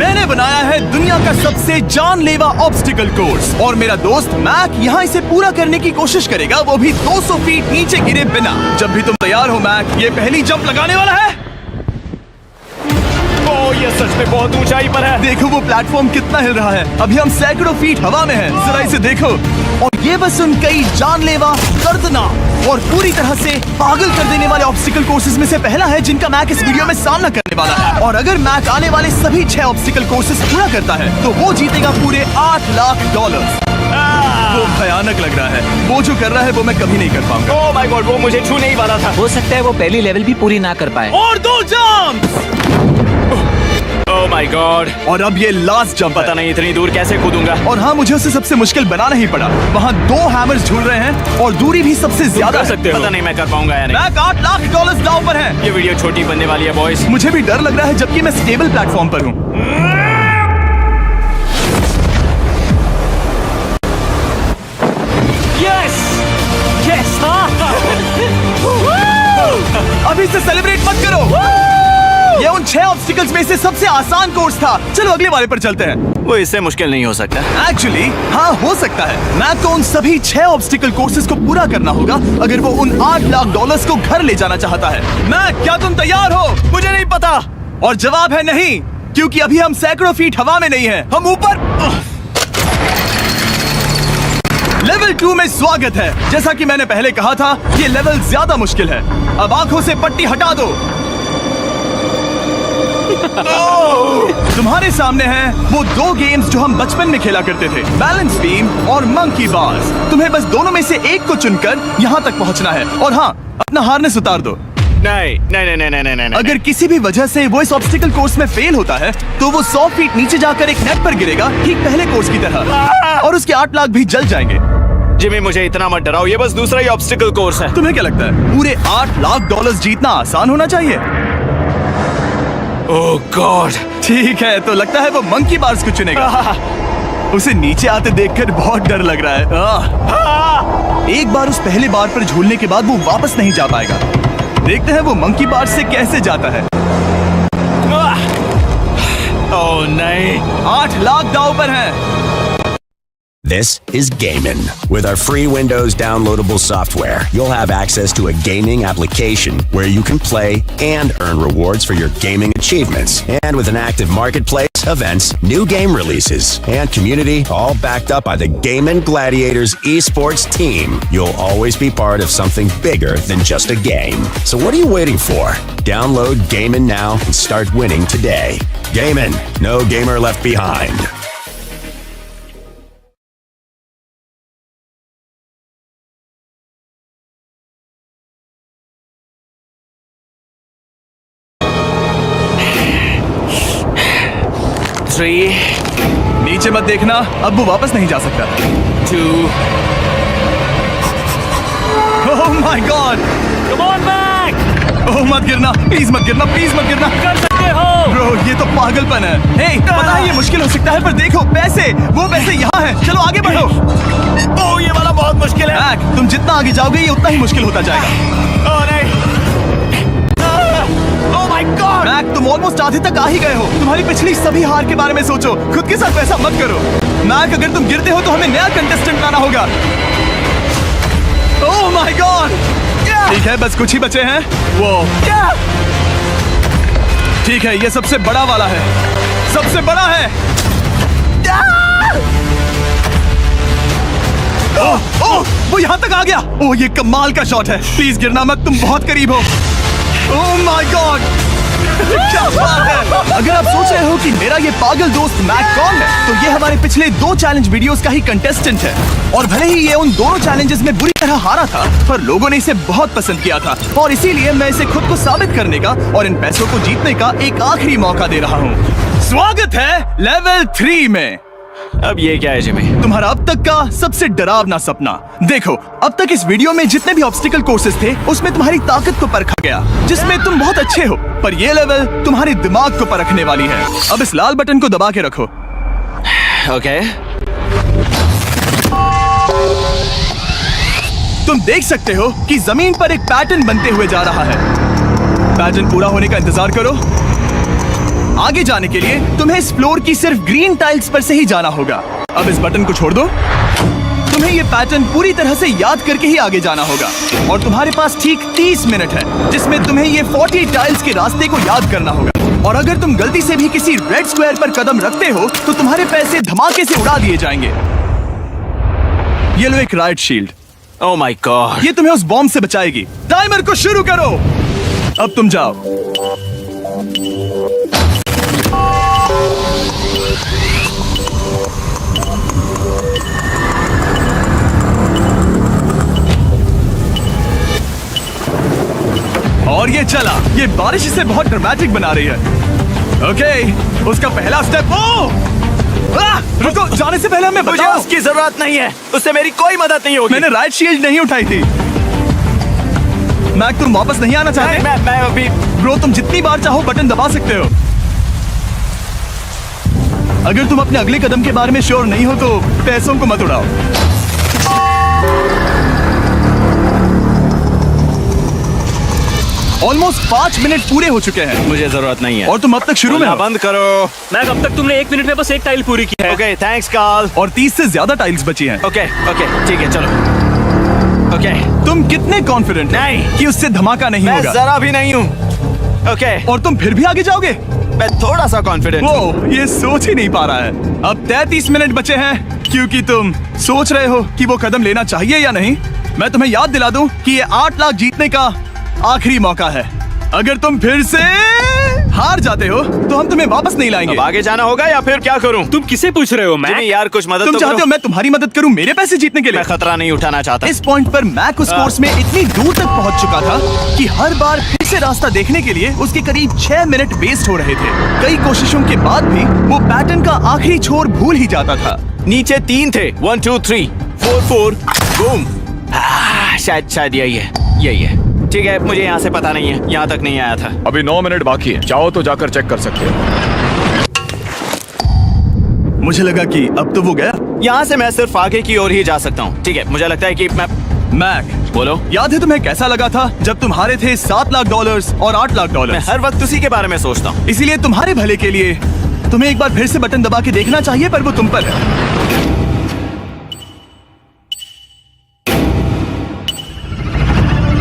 मैंने बनाया है दुनिया का सबसे जानलेवा ऑब्स्टिकल कोर्स और मेरा दोस्त मैक यहाँ इसे पूरा करने की कोशिश करेगा, वो भी 200 फीट नीचे गिरे बिना। जब भी तुम तैयार हो मैक, ये पहली जंप लगाने वाला है। ओह, ये सच में बहुत ऊंचाई पर है। देखो वो प्लेटफॉर्म कितना हिल रहा है। अभी हम सैकड़ों फीट हवा में हैं। जरा इसे देखो। और ये बस उन कई जानलेवा, दर्दनाक और पूरी तरह से पागल कर देने वाले ऑब्स्टिकल कोर्सेज में से पहला है जिनका मैक इस वीडियो में सामना करने वाला है। और अगर मैक आने वाले सभी 6 ऑब्स्टिकल कोर्सेज पूरा करता है तो वो जीतेगा पूरे $8 लाख। वो भयानक लग रहा है। वो जो कर रहा है वो मैं कभी नहीं कर पाऊंगा। ओह माय गॉड, वो मुझे छूने ही वाला था। हो सकता है वो पहली लेवल भी पूरी ना कर पाए। और 2 जंप। Oh my God. और अब ये लास्ट जंप। पता नहीं इतनी दूर कैसे कूदूंगा। और हाँ, मुझे उसे सबसे मुश्किल बनाना ही पड़ा। वहाँ 2 हैमर्स झूल रहे हैं और दूरी भी सबसे ज्यादा कर सकते हो। पता नहीं मैं कर पाऊंगा या नहीं। मैक $8 लाख दांव पर है। ये वीडियो छोटी बनने वाली है बॉयज। मुझे भी डर लग रहा है जबकि मैं स्टेबल प्लेटफॉर्म पर हूँ। Yes yes. अभी से सेलिब्रेट मत करो। ये उन 6 ऑब्स्टिकल्स में से सबसे आसान कोर्स था। चलो अगले वाले पर चलते हैं। वो इससे मुश्किल नहीं हो सकता। एक्चुअली हाँ, हो सकता है। मैक को उन सभी 6 ऑब्स्टिकल कोर्सेज को पूरा करना होगा अगर वो उन $8 लाख को घर ले जाना चाहता है। मैक, क्या तुम तैयार हो? मुझे नहीं पता। और जवाब है नहीं, क्योंकि अभी हम सैकड़ों फीट हवा में नहीं हैं। हम ऊपर। लेवल 2 में स्वागत है। जैसा कि मैंने पहले कहा था, ये लेवल ज्यादा मुश्किल है। अब आंखों से पट्टी हटा दो। तुम्हारे सामने हैं वो 2 गेम्स जो हम बचपन में खेला करते थे, बैलेंस बीम और मंकी बार्स। तुम्हें बस दोनों में से एक को चुनकर यहाँ तक पहुँचना है। और हाँ, अपना हार्नेस उतार दो। नहीं नहीं नहीं नहीं नहीं नहीं। अगर किसी भी वजह से वो इस ऑब्स्टिकल कोर्स में फेल होता है तो वो 100 फीट नीचे जाकर एक नेट पर गिरेगा, ठीक पहले कोर्स की तरह, और उसके 8 लाख भी जल जाएंगे। जिमी, मुझे इतना मत डराओ। ये बस दूसरा ही ऑब्स्टिकल कोर्स है। तुम्हें क्या लगता है पूरे $8 लाख जीतना आसान होना चाहिए? ओह गॉड। ठीक है, तो लगता है वो मंकी बार्स को चुनेगा। उसे नीचे आते देखकर बहुत डर लग रहा है। एक बार उस पहले बार पर झूलने के बाद वो वापस नहीं जा पाएगा। देखते हैं वो मंकी बार से कैसे जाता है। ओह नहीं। 8 लाख दांव पर है। This is Gaimin. With our free Windows downloadable software, you'll have access to a gaming application where you can play and earn rewards for your gaming achievements. And with an active marketplace, events, new game releases, and community all backed up by the Gaimin Gladiators esports team, you'll always be part of something bigger than just a game. So what are you waiting for? Download Gaimin now and start winning today. Gaimin, no gamer left behind. नीचे मत देखना, अब वो वापस नहीं जा सकता। 2। Oh my God. Come on Mac. Oh मत गिरना, प्लीज मत गिरना, प्लीज मत गिरना। कर सकते हो। ब्रो, ये तो पागलपन है। हे, पता है ये मुश्किल हो सकता है, पर देखो पैसे, वो पैसे यहाँ हैं। चलो आगे बढ़ो। ओह, ये वाला बहुत मुश्किल है। मैक, तुम जितना आगे जाओगे ये उतना ही मुश्किल होता जाएगा। ओह नहीं। ओह माय गॉड। मैक, तुम ऑलमोस्ट आधे तक आ ही गए हो। तुम्हारी पिछली सभी हार के बारे में सोचो। खुद के साथ वैसा मत करो। मैक, अगर तुम गिरते हो तो हमें नया कंटेस्टेंट लाना होगा। ओह माय गॉड। ठीक है, बस कुछ ही बचे हैं। वो ठीक है, ये सबसे बड़ा वाला है। सबसे बड़ा है। ओह ओह, वो यहाँ तक आ गया। ओह, ये कमाल का शॉट है। प्लीज गिरना मत, तुम बहुत करीब हो। ओह माय गॉड, क्या बात है। अगर आप सोच रहे हो कि मेरा ये पागल दोस्त मैक कौन है, तो ये हमारे पिछले 2 चैलेंज वीडियोस का ही कंटेस्टेंट है। और भले ही ये उन दोनों चैलेंजेस में बुरी तरह हारा था, पर लोगों ने इसे बहुत पसंद किया था और इसीलिए मैं इसे खुद को साबित करने का और इन पैसों को जीतने का एक आखिरी मौका दे रहा हूँ। स्वागत है लेवल 3 में। अब ये क्या है जिमी? तुम्हारा अब तक का सबसे डरावना सपना। देखो, अब तक इस वीडियो में जितने भी ऑब्स्टिकल कोर्सेज थे उसमें तुम्हारी ताकत को परखा गया, जिसमें तुम बहुत अच्छे हो। पर ये लेवल तुम्हारे दिमाग को परखने वाली है। अब इस लाल बटन को दबा के रखो। ओके। तुम देख सकते हो कि जमीन पर एक पैटर्न बनते हुए जा रहा है। पैटर्न पूरा होने का इंतजार करो। आगे जाने के लिए तुम्हें इस फ्लोर की सिर्फ ग्रीन टाइल्स पर से ही जाना होगा। अब इस बटन को छोड़ दो। तुम्हें ये पैटर्न पूरी तरह से याद करके ही आगे जाना होगा और तुम्हारे पास ठीक 30 मिनट है जिसमें तुम्हें ये 40 टाइल्स के रास्ते को याद करना होगा। और अगर तुम गलती से भी किसी रेड स्क्वायर पर कदम रखते हो तो तुम्हारे पैसे धमाके से उड़ा दिए जाएंगे। ये लो एक right shield. Oh my God. ये तुम्हें उस बॉम्ब से बचाएगी। टाइमर को शुरू करो। अब तुम जाओ। और ये चला। ये बारिश इसे बहुत ड्रामेटिक बना रही है। ओके, उसका पहला स्टेप। रुको, जाने से पहले हमें मुझे बताओ। उसकी जरूरत नहीं है, उससे मेरी कोई मदद नहीं होगी। मैंने राइट शील्ड नहीं उठाई थी। मैक, तुम वापस नहीं आना चाहते? मैं अभी। ब्रो, तुम जितनी बार चाहो बटन दबा सकते हो। अगर तुम अपने अगले कदम के बारे में श्योर नहीं हो तो पैसों को मत उड़ाओ। ऑलमोस्ट 5 मिनट पूरे हो चुके हैं मुझे जरूरत नहीं है। और तुम अब तक शुरू में हो। बंद करो। मैक, अब तक तुमने 1 मिनट में बस एक टाइल पूरी की है। Okay, thanks Karl. और 30 से ज्यादा टाइल्स बची हैं। ओके ओके, ठीक है, चलो। ओके, तुम कितने कॉन्फिडेंट नहीं कि उससे धमाका नहीं मैं होगा? जरा भी नहीं हूँ। ओके, और तुम फिर भी आगे जाओगे? मैं थोड़ा सा कॉन्फिडेंट हूँ। वो ये सोच ही नहीं पा रहा है। अब 33 मिनट बचे हैं क्योंकि तुम सोच रहे हो कि वो कदम लेना चाहिए या नहीं। मैं तुम्हें याद दिला दूं कि ये 8 लाख जीतने का आखिरी मौका है। अगर तुम फिर से हार जाते हो तो हम तुम्हें वापस नहीं लाएंगे। अब आगे जाना होगा या फिर क्या करूं? तुम किसे पूछ रहे हो मैक? जिमी यार, कुछ मदद तुम तो चाहते करो। हो मैं तुम्हारी मदद करूं मेरे पैसे जीतने के लिए? मैं खतरा नहीं उठाना चाहता। इस पॉइंट पर मैक उस कोर्स में इतनी दूर तक पहुंच चुका था कि हर बार फिर से रास्ता देखने के लिए उसके करीब 6 मिनट वेस्ट हो रहे थे। कई कोशिशों के बाद भी वो पैटर्न का आखिरी छोर भूल ही जाता था। नीचे 3 थे। 1 2 3 4 4 बूम। शायद यही है। ठीक है, मुझे यहाँ से पता नहीं है, यहाँ तक नहीं आया था। अभी 9 मिनट बाकी है, चाहो तो जाकर चेक कर सकते हो। मुझे लगा कि अब तो वो गया। यहाँ से मैं सिर्फ आगे की ओर ही जा सकता हूँ। ठीक है, मुझे लगता है कि मैं। मैक, बोलो। याद है तुम्हें कैसा लगा था जब तुम हारे थे $7 लाख और $8 लाख? मैं हर वक्त उसी के बारे में सोचता हूँ। इसीलिए तुम्हारे भले के लिए तुम्हें एक बार फिर से बटन दबा के देखना चाहिए, पर वो तुम पर है।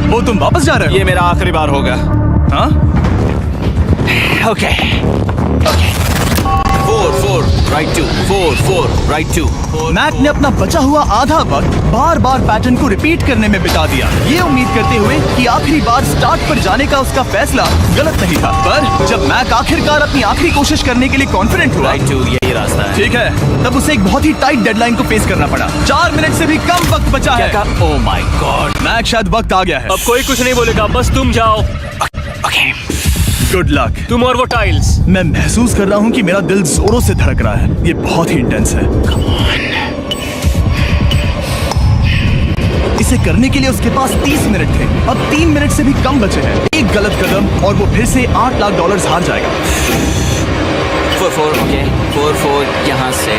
वो तुम वापस जा रहे हो? ये मेरा आखिरी बार होगा। हाँ? Okay 4 4 right 2 4 4 right 2। मैक ने अपना बचा हुआ आधा वक्त बार बार पैटर्न को रिपीट करने में बिता दिया, ये उम्मीद करते हुए कि आखिरी बार स्टार्ट पर जाने का उसका फैसला गलत नहीं था। पर जब मैक आखिरकार अपनी आखिरी कोशिश करने के लिए कॉन्फिडेंट हुआ, राइट 2 यही रास्ता है। ठीक है, तब उसे एक बहुत ही टाइट डेडलाइन को फेस करना पड़ा। 4 मिनट से भी कम वक्त बचा है। ओह माय गॉड। मैक, शायद वक्त आ गया है। अब कोई कुछ नहीं बोलेगा, बस तुम जाओ। Okay, good luck. तुम और वो टाइल्स। मैं महसूस कर रहा हूँ कि मेरा दिल जोरों से धड़क रहा है। ये बहुत ही इंटेंस है। इसे करने के लिए उसके पास 30 मिनट थे। अब 3 मिनट से भी कम बचे हैं। एक गलत कदम और वो फिर से $8 लाख हार जाएगा। 4 4 ओके 4 4 यहाँ से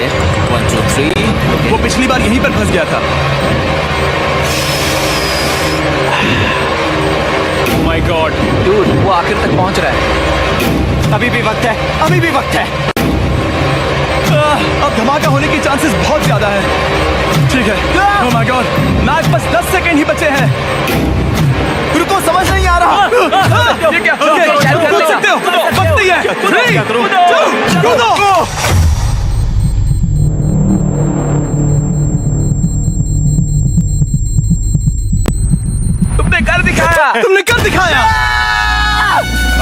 1 2 3। वो पिछली बार यहीं पर फंस गया था। माय गॉड डूड, वो आखिर तक पहुंच रहा है। अभी भी वक्त है, अभी भी वक्त है। अब धमाका होने की चांसेस बहुत ज्यादा है। ठीक है। ओह माय गॉड, मैच बस 10 सेकंड ही बचे हैं। रुको, समझ नहीं आ रहा। ये क्या? कूद सकते हो, वक्त नहीं है। 3 2 कूदो। तुमने कर दिखाया।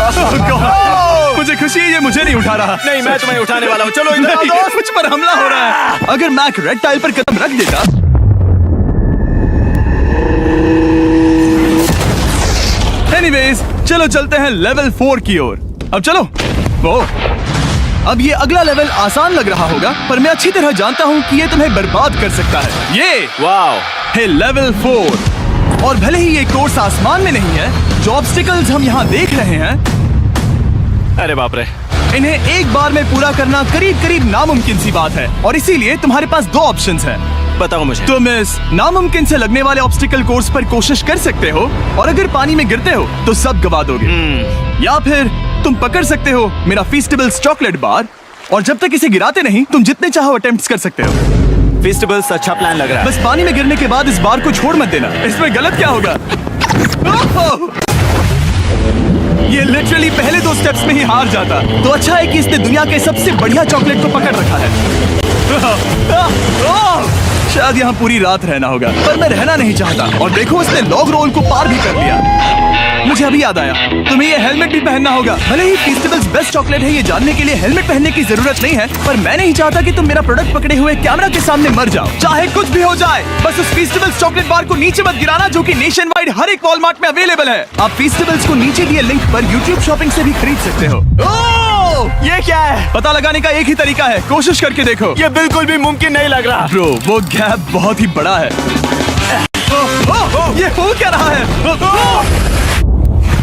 Oh God, मुझे खुशी है ये मुझे नहीं उठा रहा। नहीं, मैं तुम्हें उठाने वाला हूँ। चलो इधर आओ नहीं, दोस्त। मुझ पर हमला हो रहा है। अगर मैक रेड टाइल पर कदम रख देता। एनीवेज, चलो चलते हैं लेवल 4 की ओर। अब चलो। वो अब ये अगला लेवल आसान लग रहा होगा, पर मैं अच्छी तरह जानता हूँ कि ये तुम्हें बर्बाद कर सकता है। ये वाओ है लेवल 4। और भले ही ये कोर्स आसमान में नहीं है, जो ऑब्स्टिकल्स हम यहाँ देख रहे हैं, अरे बाप रे, इन्हें एक बार में पूरा करना करीब करीब नामुमकिन सी बात है। और इसीलिए तुम्हारे पास 2 ऑप्शंस हैं। बताओ मुझे। तुम इस नामुमकिन से लगने वाले ऑब्स्टिकल कोर्स पर कोशिश कर सकते हो, और अगर पानी में गिरते हो तो सब गवा दोगे। या फिर तुम पकड़ सकते हो मेरा फीस्टेबल्स चॉकलेट बार, और जब तक इसे गिराते नहीं तुम जितने चाहो अटेम्प्ट्स कर सकते हो। फेस्टिवल्स अच्छा प्लान लग रहा है। बस पानी में गिरने के बाद इस बार को छोड़ मत देना, इसमें गलत क्या होगा? ओह! ये लिटरली पहले 2 स्टेप्स में ही हार जाता। तो अच्छा है कि इसने दुनिया के सबसे बढ़िया चॉकलेट को पकड़ रखा है। शायद यहाँ पूरी रात रहना होगा, पर मैं रहना नहीं चाहता। और देखो उसने लॉग रोल को पार भी कर लिया। मुझे अभी याद आया, तुम्हें ये हेलमेट भी पहनना होगा। भले ही फेस्टिवल्स बेस्ट चॉकलेट है, ये जानने के लिए हेलमेट पहनने की जरूरत नहीं है, पर मैं नहीं चाहता कि तुम मेरा प्रोडक्ट पकड़े हुए कैमरा के सामने मर जाओ। चाहे कुछ भी हो जाए, बस उस फेस्टिवल्स चॉकलेट बार को नीचे मत गिराना, जो कि नेशन वाइड हर एक वॉलमार्ट में अवेलेबल है। आप फेस्टिवल्स को नीचे दिए लिंक पर यूट्यूब शॉपिंग से भी खरीद सकते हो। ओह! ये क्या है? पता लगाने का एक ही तरीका है, कोशिश करके देखो। ये बिल्कुल भी मुमकिन नहीं लग रहा। ब्रो, वो गैप बहुत ही बड़ा है। ये हो क्या रहा है?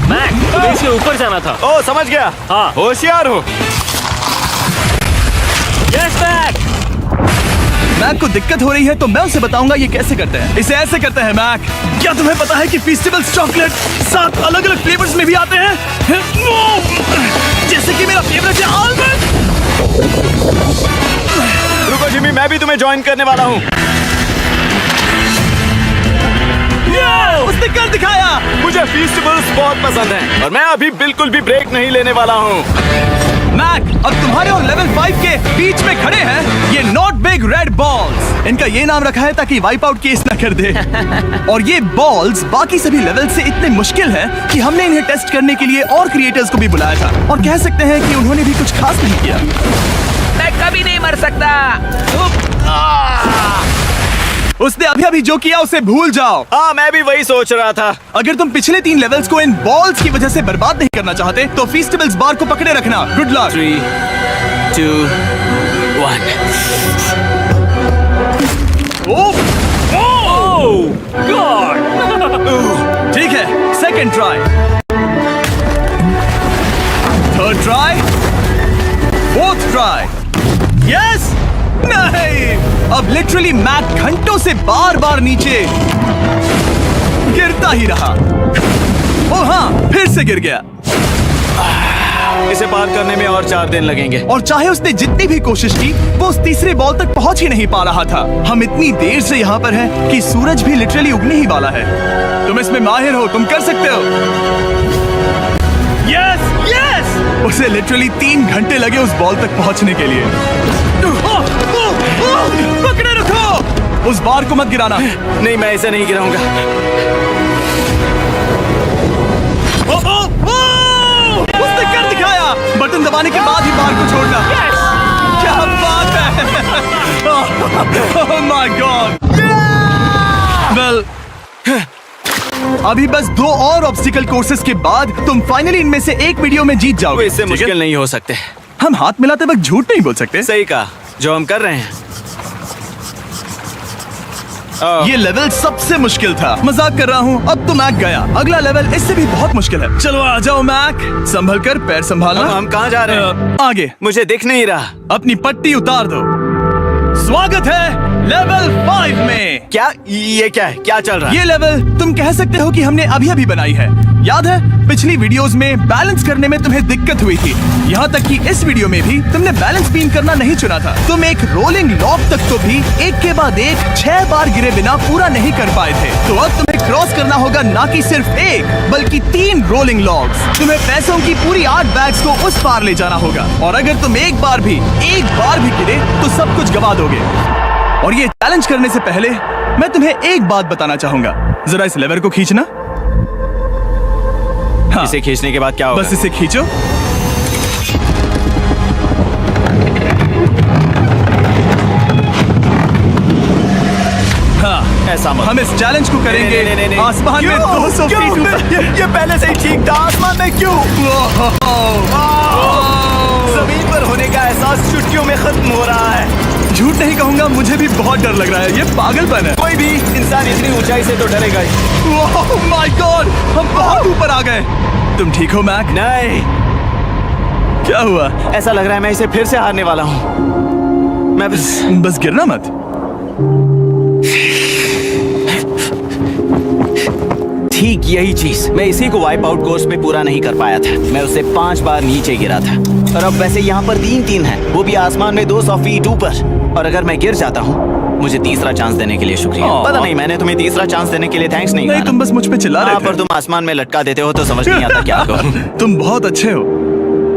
मैक, तुम्हें इसके ऊपर जाना था। ओ समझ गया। हाँ। होशियार हो। Yes Mac. मैक को दिक्कत हो रही है तो मैं उसे बताऊंगा ये कैसे करते हैं। इसे ऐसे करते हैं मैक। क्या तुम्हें पता है कि फेस्टिवल्स चॉकलेट 7 अलग अलग फ्लेवर्स में भी आते हैं? जैसे कि मेरा फेवरेट है आलमंड। रुको जिमी, मैं भी तुम्हें ज्वाइन करने वाला हूँ। उसने कर दिखाया। मुझे फेस्टिवल्स बहुत पसंद हैं और मैं अभी बिल्कुल भी ब्रेक नहीं लेने वाला हूँ। मैक, अब तुम्हारे और लेवल 5 के बीच में खड़े हैं ये नॉट बिग रेड बॉल्स। इनका ये नाम रखा है ताकि वाइप आउट केस ना कर दे। और ये बॉल्स बाकी सभी लेवल से इतने मुश्किल हैं कि हमने इन्हें टेस्ट करने के लिए और क्रिएटर्स को भी बुलाया था, और कह सकते हैं कि उन्होंने भी कुछ खास नहीं किया। मैं कभी नहीं मर सकता। उसने अभी अभी जो किया उसे भूल जाओ। हाँ, मैं भी वही सोच रहा था। अगर तुम पिछले 3 लेवल्स को इन बॉल्स की वजह से बर्बाद नहीं करना चाहते तो फेस्टिवल्स बार को पकड़े रखना। Good luck. 3, 2, 1। ओह! ओह गॉड। ठीक है, second try, third try, fourth try. Yes! नहीं! अब लिटरली मैक घंटों से बार बार नीचे गिरता ही रहा। ओ हाँ, फिर से गिर गया। इसे पार करने में और 4 दिन लगेंगे। और चाहे उसने जितनी भी कोशिश की, वो उस तीसरे बॉल तक पहुंच ही नहीं पा रहा था। हम इतनी देर से यहाँ पर हैं कि सूरज भी लिटरली उगने ही वाला है। तुम इसमें माहिर हो, तुम कर सकते हो। यस! यस! उसे लिटरली 3 घंटे लगे उस बॉल तक पहुंचने के लिए। पकड़े रखो! उस बार को मत गिराना। नहीं, मैं इसे नहीं गिराऊंगा। उसने कर दिखाया। बटन दबाने के बाद ही बार को छोड़ना। क्या बात है! ओह माय गॉड! वेल, अभी बस 2 और ऑब्स्टिकल कोर्सेस के बाद तुम फाइनली इनमें से एक वीडियो में जीत वो जाओगे। इससे ठीक है? मुश्किल नहीं हो सकते। हम हाथ मिलाते वक्त झूठ नहीं बोल सकते। सही कहा, जो हम कर रहे हैं। ये लेवल सबसे मुश्किल था। मजाक कर रहा हूँ। अब तो मैक गया। अगला लेवल इससे भी बहुत मुश्किल है। चलो आ जाओ मैक, संभल कर, पैर संभालना। हम कहाँ जा रहे हैं? आगे। मुझे दिख नहीं रहा। अपनी पट्टी उतार दो। स्वागत है लेवल 5 में। क्या? ये क्या है? क्या चल रहा है? ये लेवल तुम कह सकते हो कि हमने अभी अभी बनाई है। याद है पिछली वीडियोस में बैलेंस करने में तुम्हें दिक्कत हुई थी। यहाँ तक कि इस वीडियो में भी तुमने बैलेंस बीम करना नहीं चुना था। तुम एक रोलिंग लॉक तक तो भी एक के बाद एक 6 बार गिरे बिना पूरा नहीं कर पाए थे। तो अब तुम्हें क्रॉस करना होगा ना कि सिर्फ 1 बल्कि 3 रोलिंग लॉक्स। तुम्हें पैसों की पूरी 8 बैग्स को उस पार ले जाना होगा, और अगर तुम एक बार भी गिरे तो सब कुछ गवा दोगे। और ये चैलेंज करने से पहले मैं तुम्हें एक बात बताना चाहूंगा। जरा इस लेवर को खींचना। हाँ, इसे खींचने के बाद क्या होगा? बस इसे खींचो। हाँ, ऐसा मत। हम इस चैलेंज को करेंगे नहीं। आसमान में 200 फीट ऊपर। ये पहले से ही ठीक था। आसमान में क्यों? जमीन पर होने का एहसास चुटकियों में खत्म हो रहा है। झूठ नहीं कहूंगा, मुझे भी बहुत डर लग रहा है। ये पागलपन है। कोई भी इंसान इतनी ऊंचाई से तो डरेगा ही। ओह माय गॉड, हम बहुत ऊपर आ गए। तुम ठीक हो मैक? नहीं, क्या हुआ? ऐसा लग रहा है मैं इसे फिर से हारने वाला हूँ। मैं बस गिरना मत। ठीक यही चीज, मैं इसी को वाइप आउट कोर्स में पूरा नहीं कर पाया था। मैं उससे 5 बार नीचे गिरा था। और अब वैसे यहाँ पर 3-3 है, वो भी आसमान में 200 फीट ऊपर। और अगर मैं गिर जाता हूँ, मुझे तीसरा चांस देने के लिए शुक्रिया। पता नहीं, मैंने तुम्हें तीसरा चांस देने के लिए थैंक्स नहीं कहा। तुम बस मुझ पे चिल्ला रहे थे। पर तुम आसमान में लटका देते हो तो समझ नहीं आता क्या करूं। तुम बहुत अच्छे हो,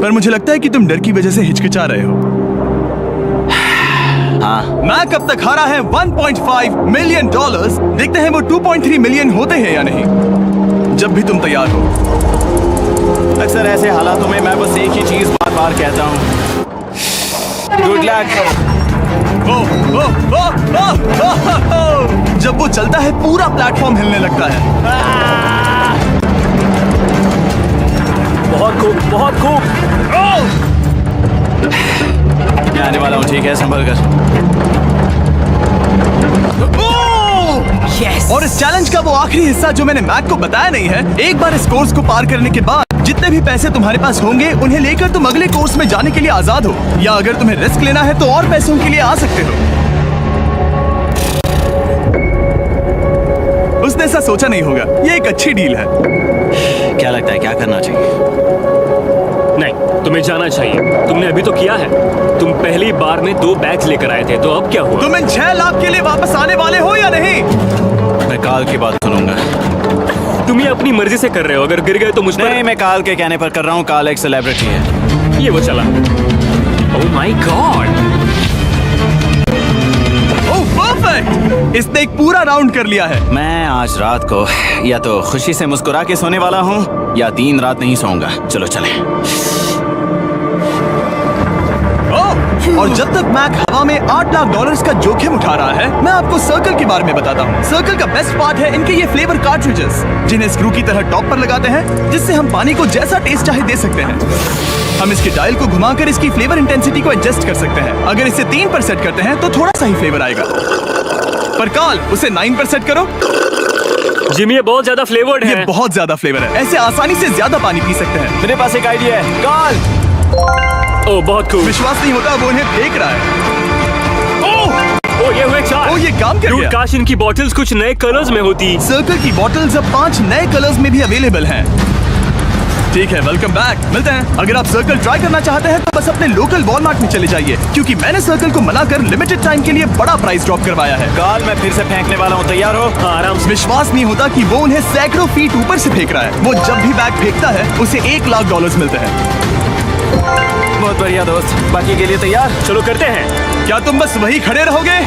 पर मुझे लगता है कि तुम डर की वजह से हिचकिचा रहे हो। हाँ, मैक अब तक हारा है $1.5 मिलियन। देखते हैं वो 2.3 मिलियन होते हैं या नहीं, जब भी तुम तैयार हो। अक्सर ऐसे हालातों में मैं बस एक ही चीज बार बार कहता हूँ, गुड लक। जब वो चलता है पूरा प्लेटफॉर्म हिलने लगता है। बहुत खूब, बहुत खूब। मैं आने वाला हूँ, ठीक है, संभल कर। Yes. और इस चैलेंज का वो आखिरी हिस्सा जो मैंने मैक को बताया नहीं है, एक बार इस कोर्स को पार करने के बाद जितने भी पैसे तुम्हारे पास होंगे उन्हें लेकर तुम अगले कोर्स में जाने के लिए आजाद हो, या अगर तुम्हें रिस्क लेना है तो और पैसों के लिए आ सकते हो। उसने ऐसा सोचा नहीं होगा, ये एक अच्छी डील है। क्या लगता है, क्या करना चाहिए? नहीं, तुम्हें जाना चाहिए। तुमने अभी तो किया है। तुम पहली बार में 2 बैग्स लेकर आए थे, तो अब क्या हुआ? तुम इन 6 लाख के लिए वापस आने वाले हो या नहीं? मैं काल की बात सुनूंगा। तुम ये अपनी मर्जी से कर रहे हो, अगर गिर गए तो मुझ पर। नहीं, मैं काल के कहने पर कर रहा हूँ। काल एक सेलिब्रिटी है। ये वो चला। ओह माय गॉड, ओह परफेक्ट! इसने एक पूरा राउंड कर लिया है। मैं आज रात को या तो खुशी से मुस्कुरा के सोने वाला हूँ या 3 रात नहीं सोऊंगा। चलो चलें। और जब तक मैक हवा में $8 लाख का जोखिम उठा रहा है, मैं आपको सर्कल के बारे में बताता हूँ। सर्कल का बेस्ट पार्ट है इनके ये फ्लेवर कार्ट्रिजेस, जिन्हें स्क्रू की तरह टॉप पर लगाते हैं, जिससे हम पानी को जैसा टेस्ट चाहे दे सकते हैं। हम इसके डायल को घुमाकर इसकी फ्लेवर इंटेंसिटी को एडजस्ट कर सकते हैं। अगर इसे 3 पर सेट करते हैं तो थोड़ा सा ही फ्लेवर आएगा, पर काल उसे 9 पर सेट करो। जिमी, ये बहुत ज्यादा फ्लेवर्ड ये है। बहुत ज्यादा फ्लेवर है, ऐसे आसानी से ज्यादा पानी पी सकते हैं। मेरे पास एक आइडिया है। काल, ओह बहुत खूब। विश्वास नहीं होता, वो उन्हें फेंक रहा है। ओह ये हुए 4। ओह, ये काम कर Dude, गया। काश इनकी बॉटल्स कुछ नए कलर्स में होती। सर्कल की बॉटल्स अब 5 नए कलर्स में भी अवेलेबल हैं। ठीक है, वेलकम बैक। मिलते हैं। अगर आप सर्कल ट्राई करना चाहते हैं तो बस अपने लोकल वॉलमार्ट में चले जाइए, क्योंकि मैंने सर्कल को मना कर लिमिटेड टाइम के लिए बड़ा प्राइस ड्रॉप करवाया है। काल, मैं फिर से फेंकने वाला हूँ, तैयार हो? हाँ, आराम से। विश्वास नहीं होता कि वो उन्हें सैकड़ों फीट ऊपर से फेंक रहा है। वो जब भी बैग फेंकता है उसे $1 लाख मिलते हैं। बहुत बढ़िया दोस्त, बाकी के लिए तैयार? चलो करते हैं। क्या तुम बस वही खड़े रहोगे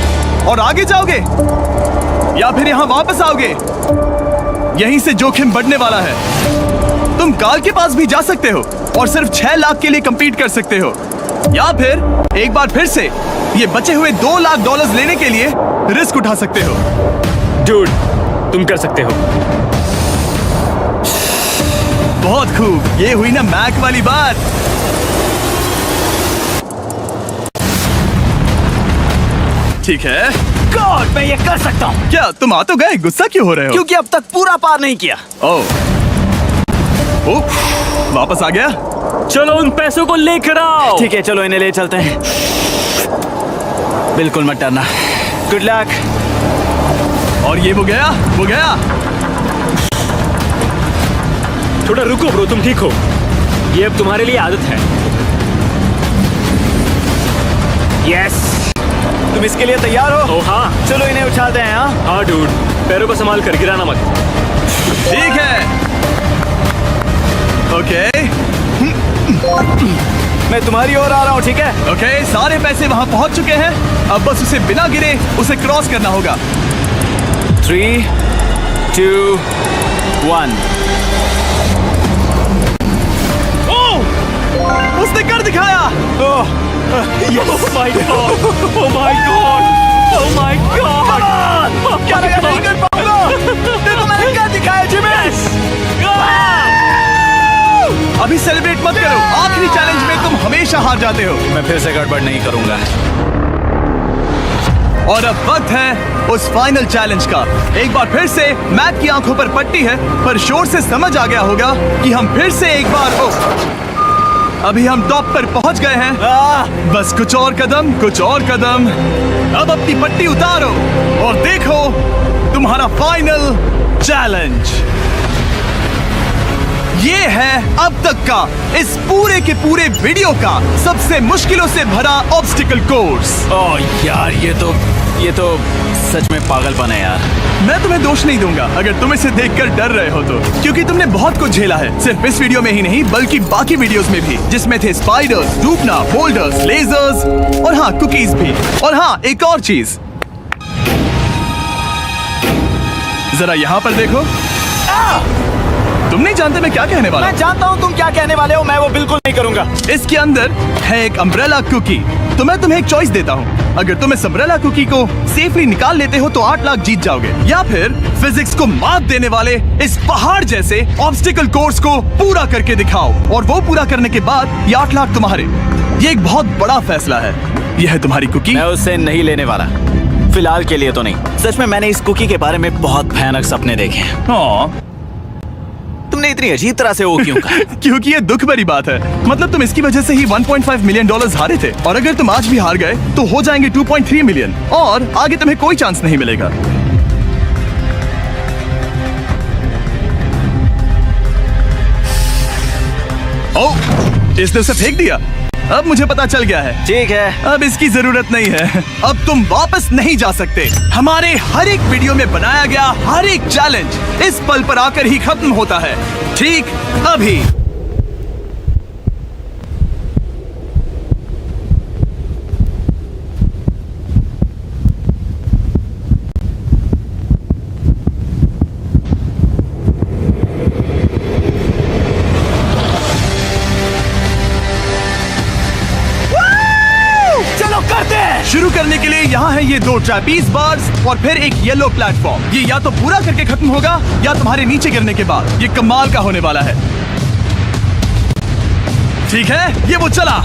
और आगे जाओगे, या फिर यहाँ वापस आओगे? यहीं से जोखिम बढ़ने वाला है। तुम काल के पास भी जा सकते हो और सिर्फ 6 लाख के लिए compete कर सकते हो, या फिर एक बार फिर से ये बचे हुए $2 लाख लेने के लिए रिस्क उठा सकते हो। डूड, तुम कर सकते हो। बहुत खूब, ये हुई ना मैक वाली बात। ठीक है, गॉड, मैं ये कर सकता हूँ। क्या तुम आ तो गए, गुस्सा क्यों हो रहे हो? क्योंकि अब तक पूरा पार नहीं किया। ओह, वापस आ गया। चलो उन पैसों को लेकर आओ। ठीक है, चलो इन्हें ले चलते हैं। बिल्कुल मत डरना। Good luck. और ये वो गया। थोड़ा रुको ब्रो, तुम ठीक हो? ये अब तुम्हारे लिए आदत है। यस। तुम इसके लिए तैयार हो? ओ हाँ। चलो इन्हें उछालते हैं। हाँ डूड, पैरों को संभाल कर, गिराना मत। ठीक है, ओके। मैं तुम्हारी ओर आ रहा हूँ, ठीक है? ओके, सारे पैसे वहां पहुंच चुके हैं। अब बस उसे बिना गिरे उसे क्रॉस करना होगा। 3, 2, 1। ओह, उसने कर दिखाया। Oh my god! Oh my god! Oh my god! क्या लगा नहीं कर पाऊंगा? देखो मैंने क्या दिखाया जिमी। अभी सेलिब्रेट मत करो, आखिरी चैलेंज में तुम हमेशा हार जाते हो। मैं फिर से गड़बड़ नहीं करूंगा। और अब वक्त है उस फाइनल चैलेंज का। एक बार फिर से मैक की आंखों पर पट्टी है, पर शोर से समझ आ गया होगा कि हम फिर से एक बार अभी हम टॉप पर पहुंच गए हैं। बस कुछ और कदम। अब अपनी पट्टी उतारो और देखो तुम्हारा फाइनल चैलेंज। ये है अब तक का इस पूरे के पूरे वीडियो का सबसे मुश्किलों से भरा ऑब्स्टिकल कोर्स। ओह यार, ये तो सच में पागलपन है यार। मैं तुम्हें दोष नहीं दूंगा अगर तुम इसे देखकर डर रहे हो तो, क्योंकि तुमने बहुत कुछ झेला है, सिर्फ इस वीडियो में ही नहीं बल्कि बाकी वीडियोस में भी, जिसमें थे स्पाइडर्स, डूबना, बोल्डर्स, लेजर्स और हाँ कुकीज भी। और हाँ एक और चीज, जरा यहाँ पर देखो। तुम नहीं जानते मैं क्या कहने वाला मैं जानता हूँ तुम क्या कहने वाले हो, मैं वो बिल्कुल नहीं करूंगा। इसके अंदर है एक अम्ब्रेला कुकी। तो मैं तुम्हें एक चॉइस देता हूँ, अगर तुम इस अम्ब्रेला कुकी को सेफली निकाल लेते हो तो 8 लाख जीत जाओगे, या फिर फिजिक्स को मात देने वाले इस पहाड़ जैसे ऑब्स्टिकल कोर्स को पूरा करके दिखाओ, और वो पूरा करने के बाद ये 8 लाख तुम्हारे। ये एक बहुत बड़ा फैसला है। यह है तुम्हारी कुकी। मैं उससे नहीं लेने वाला, फिलहाल के लिए तो नहीं। सच में मैंने इस कुकी के बारे में बहुत भयानक सपने देखे हैं। हाँ, तुमने इतनी अजीब तरह से वो क्यों कहा? क्योंकि ये दुख भरी बात है। मतलब तुम इसकी वजह से ही 1.5 मिलियन डॉलर्स हारे थे, और अगर तुम आज भी हार गए तो हो जाएंगे 2.3 मिलियन, और आगे तुम्हें कोई चांस नहीं मिलेगा। ओह, इसने उसे फेंक दिया। अब मुझे पता चल गया है। ठीक है, अब इसकी जरूरत नहीं है। अब तुम वापस नहीं जा सकते। हमारे हर एक वीडियो में बनाया गया हर एक चैलेंज इस पल पर आकर ही खत्म होता है, ठीक अभी। शुरू करने के लिए यहाँ है ये 2 ट्रैपीज बार्स और फिर एक येलो प्लेटफॉर्म। ये या तो पूरा करके खत्म होगा या तुम्हारे नीचे गिरने के बाद। ये कमाल का होने वाला है। ठीक है, ये वो चला,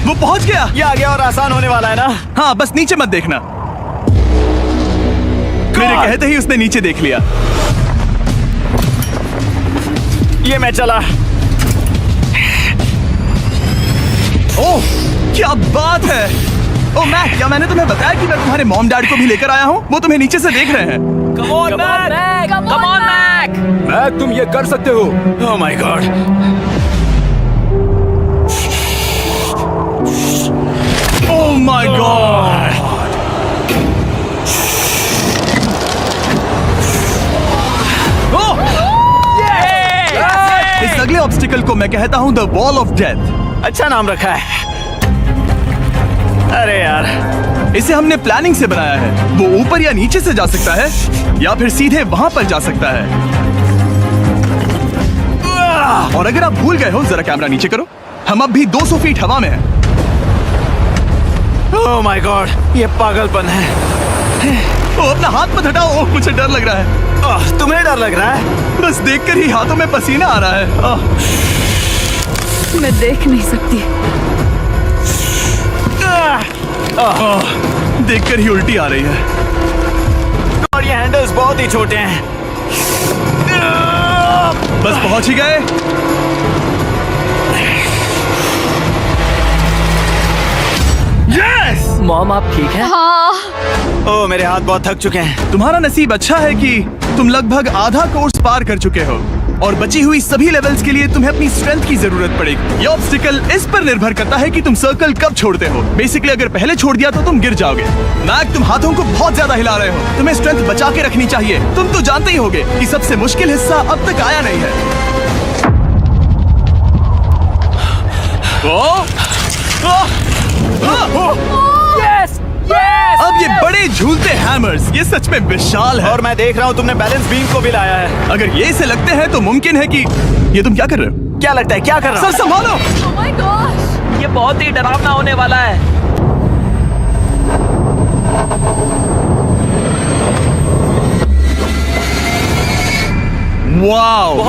वो पहुंच गया। ये आगे और आसान होने वाला है ना? हाँ, बस नीचे मत देखना। मेरे कहते ही उसने नीचे देख लिया। ये मैं चला। ओह, क्या बात है। ओह मैक, क्या मैंने तुम्हें बताया कि मैं तुम्हारे मॉम डैड को भी लेकर आया हूँ? वो तुम्हें नीचे से देख रहे हैं। कम ऑन मैक। मैक, तुम ये कर सकते हो। ओह my God. Oh my God. इस अगले ऑब्स्टिकल को मैं कहता हूँ द वॉल ऑफ डेथ। अच्छा नाम रखा है। अरे यार, इसे हमने प्लानिंग से बनाया है। वो ऊपर या नीचे से जा सकता है, या फिर सीधे वहां पर जा सकता है। और अगर आप भूल गए हो, जरा कैमरा नीचे करो। हम अब भी 200 फीट हवा में हैं। ओह माय गॉड, ये पागलपन है। ओ, अपना हाथ मत हटाओ। ओह, मुझे डर लग रहा है। तुम्हें डर लग रहा है? बस देखकर ही हाथों में पसीना आ रहा है। मैं देख नहीं सकती। देखकर ही उल्टी आ रही है। और ये हैंडल्स बहुत ही छोटे हैं। बस पहुंच ही गए। यस! मॉम आप ठीक है? हाँ, ओह, मेरे हाथ बहुत थक चुके हैं। तुम्हारा नसीब अच्छा है कि तुम लगभग आधा कोर्स पार कर चुके हो, और बची हुई सभी लेवल्स के लिए तुम्हें अपनी स्ट्रेंथ की जरूरत पड़ेगी। ये ऑब्स्टिकल इस पर निर्भर करता है कि तुम सर्कल कब छोड़ते हो। बेसिकली अगर पहले छोड़ दिया तो तुम गिर जाओगे। मैक, तुम हाथों को बहुत ज्यादा हिला रहे हो। तुम्हें स्ट्रेंथ बचा के रखनी चाहिए। तुम तो जानते ही होगे कि सबसे मुश्किल हिस्सा अब तक आया नहीं है। Yes yes. अब ये बड़े झूलते हैमर्स, ये सच में विशाल है। और मैं देख रहा हूँ तुमने बैलेंस बीम को भी लाया है। अगर ये इसे लगते हैं तो मुमकिन है कि ये तुम क्या कर रहे हो? क्या लगता है, क्या कर रहा सर संभालो। oh my gosh! ये बहुत ही डरावना होने वाला है। वाओ!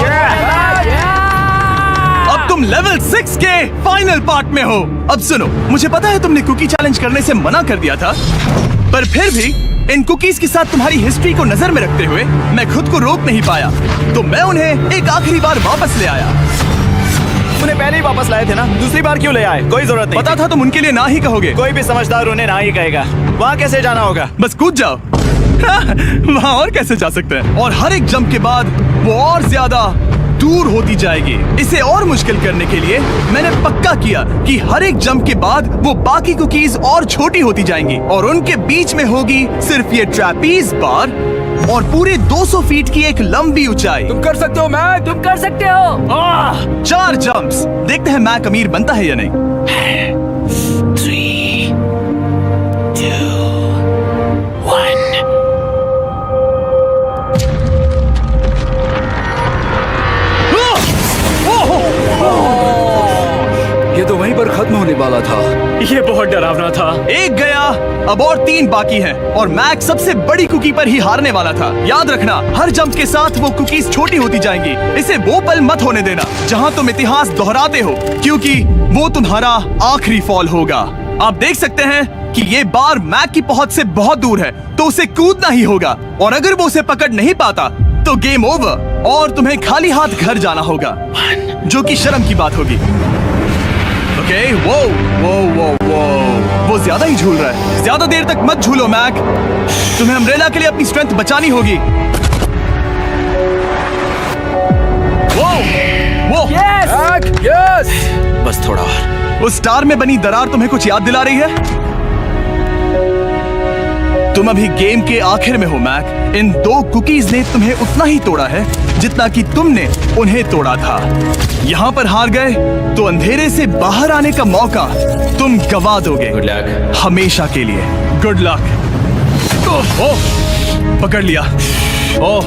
अब तुम लेवल 6 के फाइनल पार्ट में हो। अब सुनो, मुझे पता है तुमने कुकी चैलेंज करने से मना कर दिया था, पर फिर भी इन कुकीज के साथ तुम्हारी हिस्ट्री को नजर में रखते हुए मैं खुद को रोक नहीं पाया, तो मैं उन्हें एक आखिरी बार वापस ले आया। उन्हें पहले ही वापस लाए थे ना, दूसरी बार क्यों ले आए? कोई जरूरत नहीं। पता था तुम उनके लिए ना ही कहोगे। कोई भी समझदार उन्हें ना ही कहेगा। वहाँ कैसे जाना होगा? बस कूद जाओ। वहाँ और कैसे जा सकते हैं? और हर एक जंप के बाद वो और ज्यादा दूर होती जाएगी। इसे और मुश्किल करने के लिए मैंने पक्का किया कि हर एक जंप के बाद वो बाकी कुकीज और छोटी होती जाएंगी और उनके बीच में होगी सिर्फ ये ट्रैपीज बार और पूरे 200 फीट की एक लंबी ऊंचाई। तुम कर सकते हो मैक। तुम कर सकते हो। 4 जंप्स। देखते हैं मैक अमीर बनता है या नहीं। 3, 2, 1। ये तो वहीं पर खत्म होने वाला था। ये बहुत डरावना था। एक गया, अब और 3 बाकी हैं और मैक सबसे बड़ी कुकी पर ही हारने वाला था। याद रखना, हर जंप के साथ वो कुकीज छोटी होती जाएंगी। इसे वो पल मत होने देना जहां तुम इतिहास दोहराते हो, क्योंकि वो तुम्हारा आखिरी फॉल होगा। आप देख सकते हैं कि ये बार मैक की पहुंच से बहुत दूर है, तो उसे कूदना ही होगा और अगर वो उसे पकड़ नहीं पाता तो गेम ओवर और तुम्हें खाली हाथ घर जाना होगा, जो कि शर्म की बात होगी। ओके, वो ज्यादा ही झूल रहा है। ज्यादा देर तक मत झूलो मैक, तुम्हें अम्ब्रेला के लिए अपनी स्ट्रेंथ बचानी होगी। वो मैक, यस। बस थोड़ा और। उस स्टार में बनी दरार तुम्हें कुछ याद दिला रही है? तुम अभी गेम के आखिर में हो मैक। इन 2 कुकीज ने तुम्हें उतना ही तोड़ा है जितना कि तुमने उन्हें तोड़ा था। यहाँ पर हार गए तो अंधेरे से बाहर आने का मौका तुम गवा दोगे। Good luck. हमेशा के लिए गुड लक। ओह, पकड़ लिया। ओह,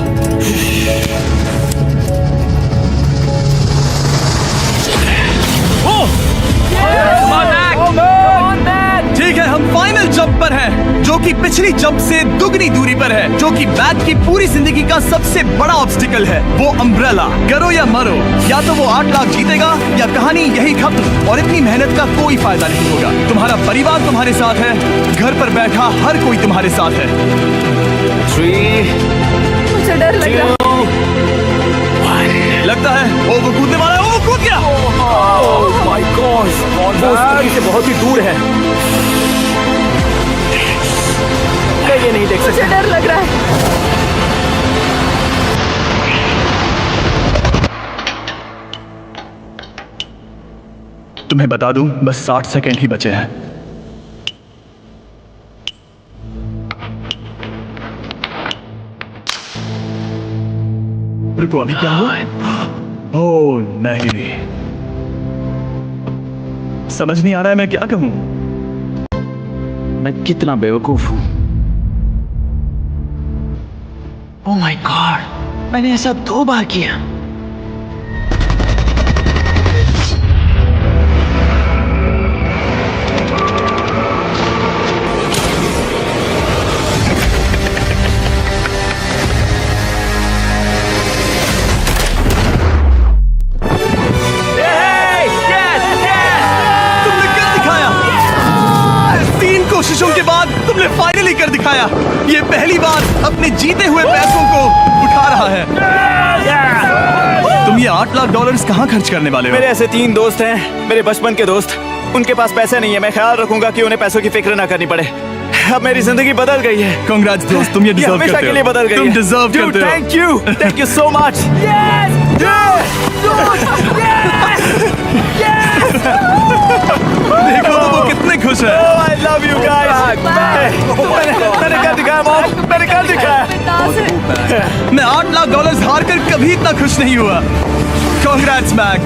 ठीक है, हम फाइनल जंप पर हैं, जो कि पिछली जंप से दुगनी दूरी पर है, जो कि मैक की पूरी जिंदगी का सबसे बड़ा ऑब्स्टिकल है। वो अम्ब्रेला। करो या मरो, या तो वो 8 लाख जीतेगा या कहानी यही खत्म और इतनी मेहनत का कोई फायदा नहीं होगा। तुम्हारा परिवार तुम्हारे साथ है, घर पर बैठा हर कोई तुम्हारे साथ है। 3, मुझे डर लग रहा है। 2, 1। लगता है वो कूदने वाला है। वो कूद गया। ओह माय गॉड, वो उस कुकी से बहुत ही दूर है। मैं ये नहीं देख मुझे सकता। डर लग रहा है। तुम्हें बता दूं, बस 60 सेकंड ही बचे हैं। रुको, अभी क्या हुआ? ओह नहीं, समझ नहीं आ रहा है मैं क्या कहूं। मैं कितना बेवकूफ हूँ। ओह माय गॉड, मैंने ऐसा 2 बार किया। तुमने कर दिखाया। 3 कोशिशों के बाद तुमने फाइनली कर दिखाया। ये पहली बार अपने जीते हुए पैसों को उठा रहा है। तुम ये $8 लाख कहाँ खर्च करने वाले हो? मेरे ऐसे 3 दोस्त हैं, मेरे बचपन के दोस्त। उनके पास पैसे नहीं है। मैं ख्याल रखूंगा कि उन्हें पैसों की फिक्र ना करनी पड़े। अब मेरी जिंदगी बदल गई है। कांग्रेट्स दोस्त, तुम ये डिजर्व हमेशा करते के हो। लिए बदल गई तुम है। डिजर्व करते हो। Thank you so much. देखो वो कितने खुश है। I love you guys. मैंने कर दिखाया मॉम, मैंने कर दिखाया। मैं $8 लाख हार कर कभी इतना खुश नहीं हुआ। Congrats Mac.